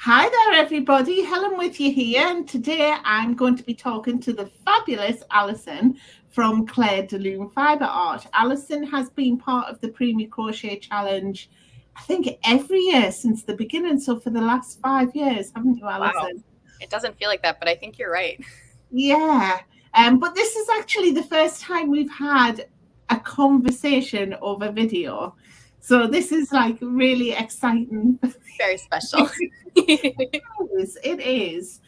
Hi there, everybody. Helen with you here, and today I'm going to be talking to the fabulous Allison from Claire de Lune Fibre Art. Allison has been part of the Preemie Crochet Challenge, I think, every year since the beginning. So for the last 5 years, haven't you, Wow. Allison? It doesn't feel like that, but I think you're right. Yeah. But this is actually the first time we've had a conversation over video. So this is like really exciting. Very special. It is.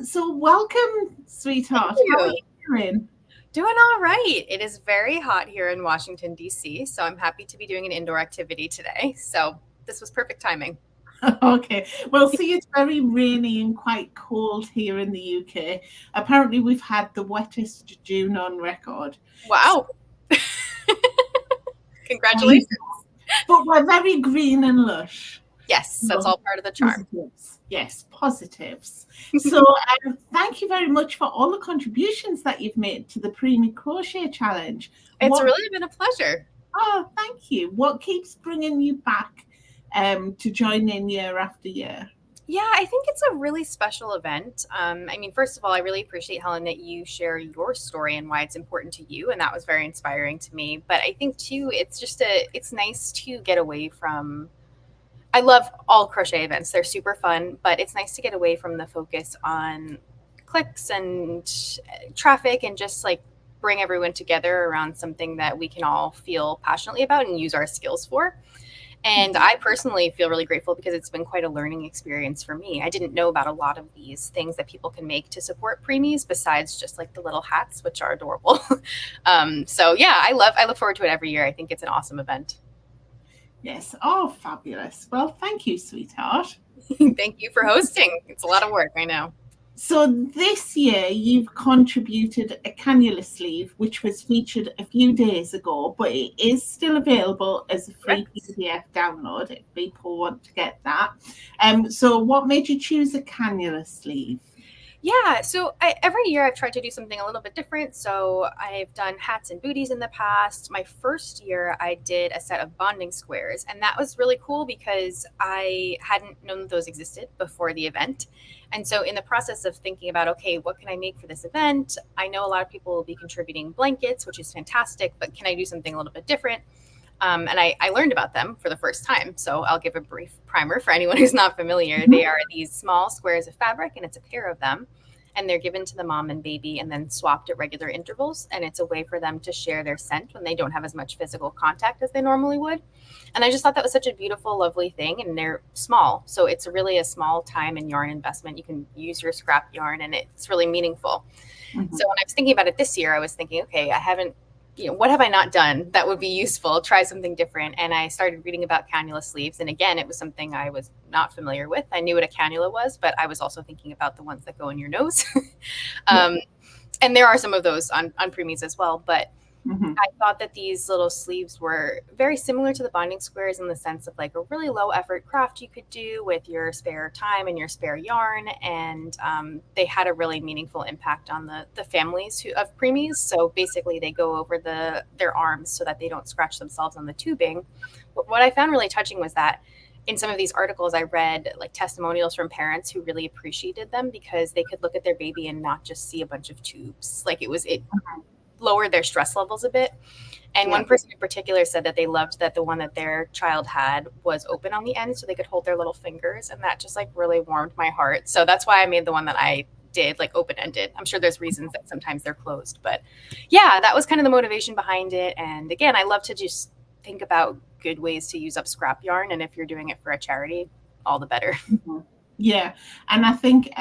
So welcome, Thank sweetheart. How are you. you doing? Doing all right. It is very hot here in Washington, D.C., so I'm happy to be doing an indoor activity today. So this was perfect timing. Okay. Well, see, it's very rainy and quite cold here in the UK. Apparently, we've had the wettest June on record. So, Wow. um, Congratulations. but we're very green and lush. Yes, that's So all part of the charm. positives. Yes, positives. So thank you very much for all the contributions that you've made to the Preemie Crochet Challenge. It's What really been a pleasure. Oh, thank you. What keeps bringing you back to join in year after year? Yeah, I think it's a really special event. First of all, I really appreciate, Helen, that you share your story and why it's important to you, and that was very inspiring to me. But I think too, it's nice to get away from. I love all crochet events; they're super fun, but it's nice to get away from the focus on clicks and traffic, and just like bring everyone together around something that we can all feel passionately about and use our skills for. And I personally feel really grateful because it's been quite a learning experience for me. I didn't know about a lot of these things that people can make to support preemies besides just like the little hats, which are adorable. So yeah, I look forward to it every year. I think it's an awesome event. Yes. Oh, fabulous. Well, thank you, sweetheart. Thank you for hosting. It's a lot of work, I know. So this year you've contributed a cannula sleeve, which was featured a few days ago, but it is still available as a free Correct. PDF download if people want to get that. So what made you choose a cannula sleeve? Yeah, so every year I've tried to do something a little bit different. So I've done hats and booties in the past. My first year, I did a set of bonding squares, and that was really cool because I hadn't known those existed before the event. And so, in the process of thinking about, okay, what can I make for this event? I know a lot of people will be contributing blankets, which is fantastic, but can I do something a little bit different? And I learned about them for the first time. So I'll give a brief primer for anyone who's not familiar. They are these small squares of fabric, and it's a pair of them. And they're given to the mom and baby and then swapped at regular intervals. And it's a way for them to share their scent when they don't have as much physical contact as they normally would. And I just thought that was such a beautiful, lovely thing. And they're small. So it's really a small time and yarn investment. You can use your scrap yarn, and it's really meaningful. Mhm. So when I was thinking about it this year, I was thinking, okay, I haven't, what have I not done that would be useful? Try something different. And I started reading about cannula sleeves. And again, it was something I was not familiar with. I knew what a cannula was, but I was also thinking about the ones that go in your nose. Yeah. um, and there are some of those on preemies as well. But Mhm. I thought that these little sleeves were very similar to the bonding squares in the sense of like a really low effort craft you could do with your spare time and your spare yarn. And they had a really meaningful impact on the families of preemies. So basically, they go over their arms so that they don't scratch themselves on the tubing. But what I found really touching was that in some of these articles, I read like testimonials from parents who really appreciated them because they could look at their baby and not just see a bunch of tubes. Like it lowered their stress levels a bit. And Yeah. one person in particular said that they loved that the one that their child had was open on the end so they could hold their little fingers. And that just like really warmed my heart. So that's why I made the one that I did, like open ended. I'm sure there's reasons that sometimes they're closed. But yeah, that was kind of the motivation behind it. And again, I love to just think about good ways to use up scrap yarn. And if you're doing it for a charity, all the better. Mhm. Yeah. And I think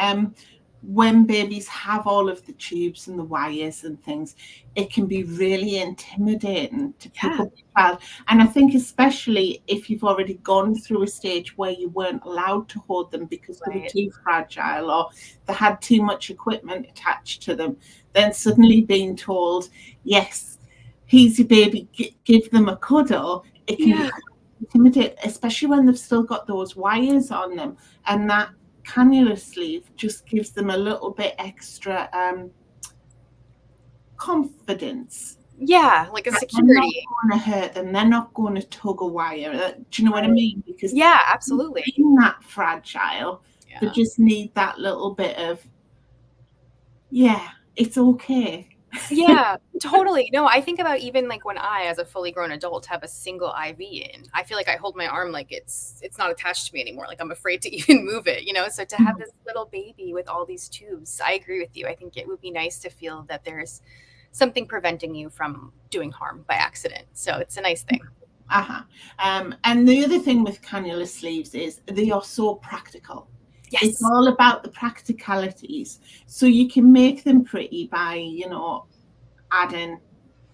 when babies have all of the tubes and the wires and things, it can be really intimidating to pick Yeah, up a child. And I think especially if you've already gone through a stage where you weren't allowed to hold them because they were right. too fragile or they had too much equipment attached to them, then suddenly being told, yes, here's your baby, give them a cuddle, it can be Yeah. quite intimidating, especially when they've still got those wires on them. And that cannula sleeve just gives them a little bit extra confidence. Yeah, like a They're not security. going to hurt them. They're not going to tug a wire. Do you know what I Right. mean? Because Yeah, absolutely. being that fragile, They Yeah. just need that little bit of, yeah, it's okay. Yeah, totally. No, I think about even like when I, as a fully grown adult, have a single IV in. I feel like I hold my arm like it's not attached to me anymore. Like I'm afraid to even move it, you know? So to have this little baby with all these tubes, I agree with you. I think it would be nice to feel that there's something preventing you from doing harm by accident. So it's a nice thing. Uh-huh. And the other thing with cannula sleeves is they are so practical. Yes. It's all about the practicalities. So you can make them pretty by, you know, adding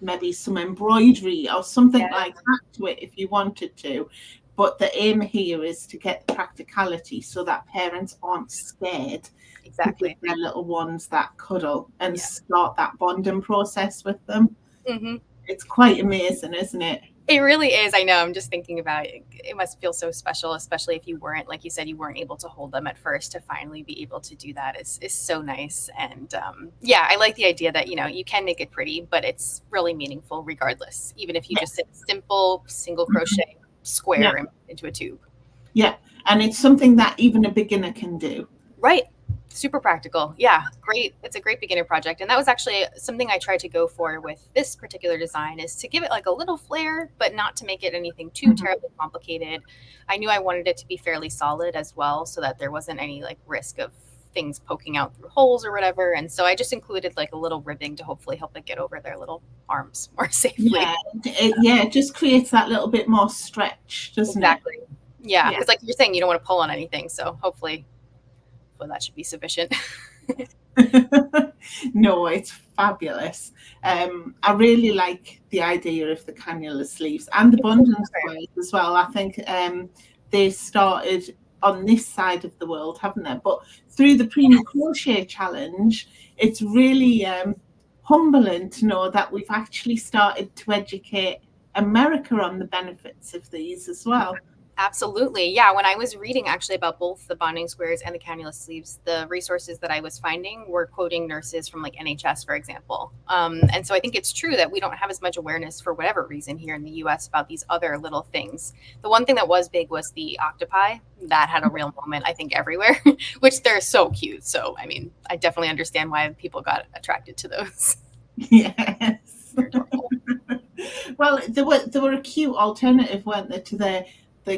maybe some embroidery or something like that to it if you wanted to. But the aim here is to get the practicality so that parents aren't scared to give their little ones that cuddle and start that bonding process with them. Mm-hmm. It's quite amazing, isn't it? It really is. I know. I'm just thinking about it. It must feel so special, especially if you weren't, like you said, you weren't able to hold them at first. To finally be able to do that is so nice. And yeah, I like the idea that, you know, you can make it pretty, but it's really meaningful regardless, even if you just sit simple single crochet square into a tube. Yeah. And it's something that even a beginner can do. Right. Super practical. Yeah, great. It's a great beginner project. And that was actually something I tried to go for with this particular design, is to give it like a little flair, but not to make it anything too terribly complicated. I knew I wanted it to be fairly solid as well, so that there wasn't any like risk of things poking out through holes or whatever. And so I just included like a little ribbing to hopefully help it get over their little arms more safely. Yeah, it just creates that little bit more stretch, doesn't it? Exactly. Yeah, because like you're saying, you don't want to pull on anything. So hopefully that should be sufficient. No, it's fabulous. I really like the idea of the cannula sleeves and the bundle squares as well. I think they started on this side of the world, haven't they? But through the Preemie Crochet Challenge, it's really humbling to know that we've actually started to educate America on the benefits of these as well. Absolutely. Yeah. When I was reading actually about both the bonding squares and the cannula sleeves, the resources that I was finding were quoting nurses from like NHS, for example. And so I think it's true that we don't have as much awareness for whatever reason here in the US about these other little things. The one thing that was big was the octopi. That had a real moment, I think, everywhere, which they're so cute. So, I mean, I definitely understand why people got attracted to those. Yes. Well, there were a cute alternative, weren't there, to the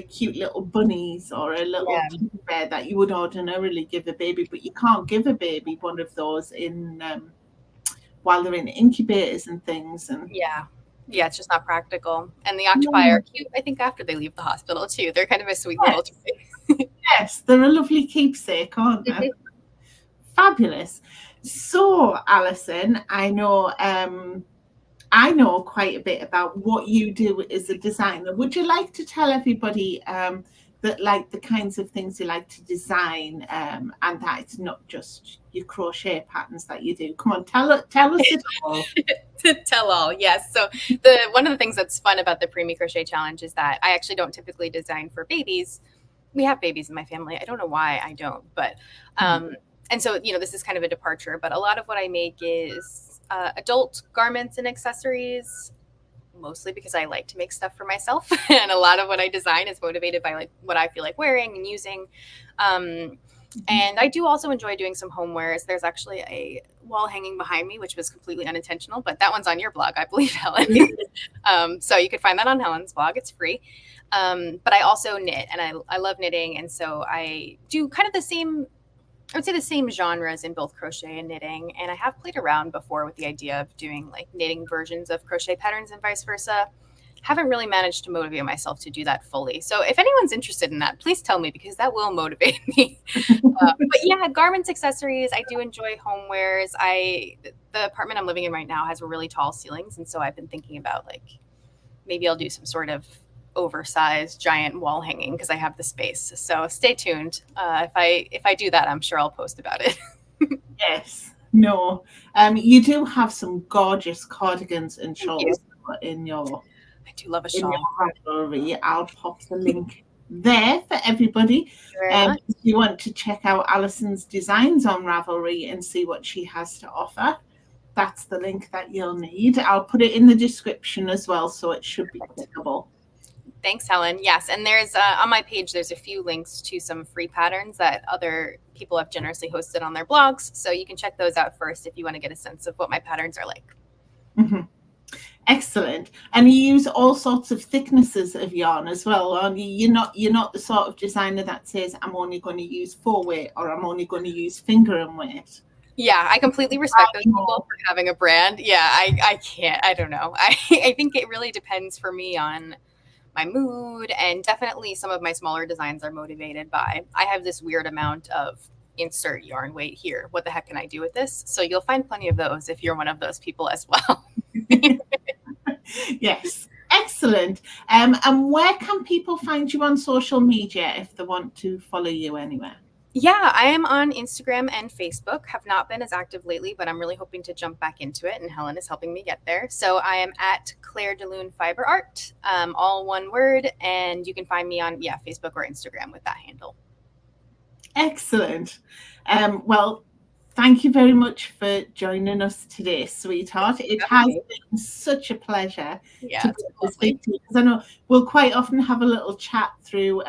cute little bunnies or a little teddy bear that you would ordinarily give a baby, but you can't give a baby one of those in while they're in incubators and things. And yeah, it's just not practical. And the octopi are cute, I think, after they leave the hospital too. They're kind of a sweet little toy. Yes, they're a lovely keepsake, aren't they? Fabulous. So, Allison, I know quite a bit about what you do as a designer. Would you like to tell everybody that, like, the kinds of things you like to design, and that it's not just your crochet patterns that you do? Come on, tell us it all. Tell all, yes. So one of the things that's fun about the Preemie Crochet Challenge is that I actually don't typically design for babies. We have babies in my family. I don't know why I don't, but and so, you know, this is kind of a departure, but a lot of what I make is adult garments and accessories, mostly because I like to make stuff for myself. And a lot of what I design is motivated by like what I feel like wearing and using. And I do also enjoy doing some homewares. There's actually a wall hanging behind me, which was completely unintentional, but that one's on your blog, I believe, Helen. So you could find that on Helen's blog. It's free. But I also knit, and I love knitting. And so I do kind of the same, I would say the same genres in both crochet and knitting. And I have played around before with the idea of doing like knitting versions of crochet patterns and vice versa. Haven't really managed to motivate myself to do that fully. So if anyone's interested in that, please tell me, because that will motivate me. But yeah, garments, accessories. I do enjoy homewares. The apartment I'm living in right now has really tall ceilings. And so I've been thinking about like, maybe I'll do some sort of oversized giant wall hanging because I have the space. So stay tuned. If I do that, I'm sure I'll post about it. Yes. No. You do have some gorgeous cardigans and shawls in your. I do love a shawl. Ravelry. I'll pop the link there for everybody. If you want to check out Allison's designs on Ravelry and see what she has to offer, that's the link that you'll need. I'll put it in the description as well, so it should be clickable. Thanks, Helen. Yes, and there's on my page, there's a few links to some free patterns that other people have generously hosted on their blogs. So you can check those out first if you want to get a sense of what my patterns are like. Mm-hmm. Excellent. And you use all sorts of thicknesses of yarn as well, aren't you? You're not the sort of designer that says I'm only going to use 4-weight or I'm only going to use finger and weight. Yeah, I completely respect those people for having a brand. Yeah, I can't. I don't know. I think it really depends for me on my mood, and definitely some of my smaller designs are motivated by I have this weird amount of insert yarn weight here. What the heck can I do with this? So you'll find plenty of those if you're one of those people as well. Yes, excellent. And where can people find you on social media if they want to follow you anywhere? Yeah, I am on Instagram and Facebook. Have not been as active lately, but I'm really hoping to jump back into it, and Helen is helping me get there. So I am at Claire de Lune Fiber Art, all one word, and you can find me on Facebook or Instagram with that handle. Excellent. Well, thank you very much for joining us today, sweetheart. It has been such a pleasure to speak to you, because I know we'll quite often have a little chat through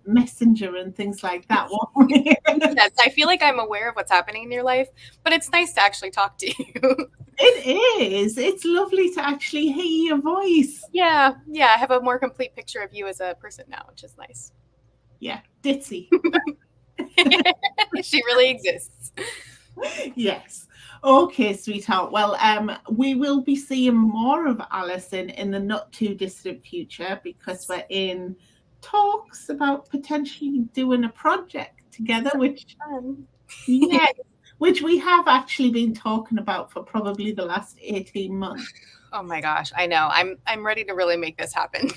Messenger and things like that, won't we? Yes, I feel like I'm aware of what's happening in your life, but it's nice to actually talk to you. It is. It's lovely to actually hear your voice. Yeah, I have a more complete picture of you as a person now, which is nice. Yeah, ditzy. She really exists. Yes. Okay, sweetheart. Well, we will be seeing more of Allison in the not too distant future, because we're in talks about potentially doing a project together, which we have actually been talking about for probably the last 18 months. Oh my gosh, I know. I'm ready to really make this happen.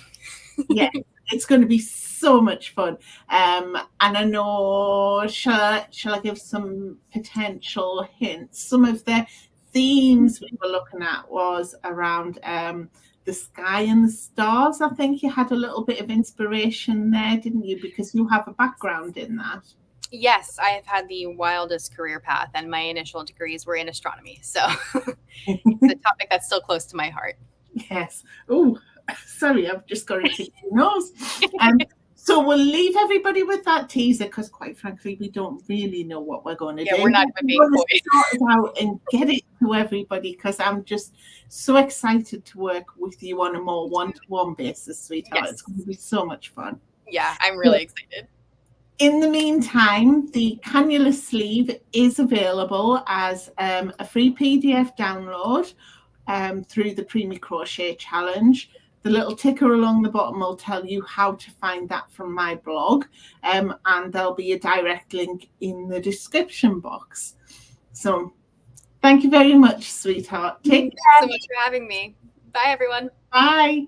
Yeah, it's going to be so much fun. And I know, shall I give some potential hints? Some of the themes we were looking at was around the sky and the stars. I think you had a little bit of inspiration there, didn't you? Because you have a background in that. Yes, I have had the wildest career path, and my initial degrees were in astronomy. So it's a topic that's still close to my heart. Yes. Oh, sorry, I've just got to take your nose. So we'll leave everybody with that teaser, because quite frankly, we don't really know what we're going to do. We're not going to be sort it out and get it to everybody, because I'm just so excited to work with you on a more one-to-one basis, sweetheart. Yes. It's going to be so much fun. Yeah, I'm really excited. In the meantime, the Cannula sleeve is available as a free PDF download through the Preemie Crochet Challenge. The little ticker along the bottom will tell you how to find that from my blog, and there'll be a direct link in the description box. So thank you very much, sweetheart. Take care. Thanks so much for having me. Bye, everyone. Bye.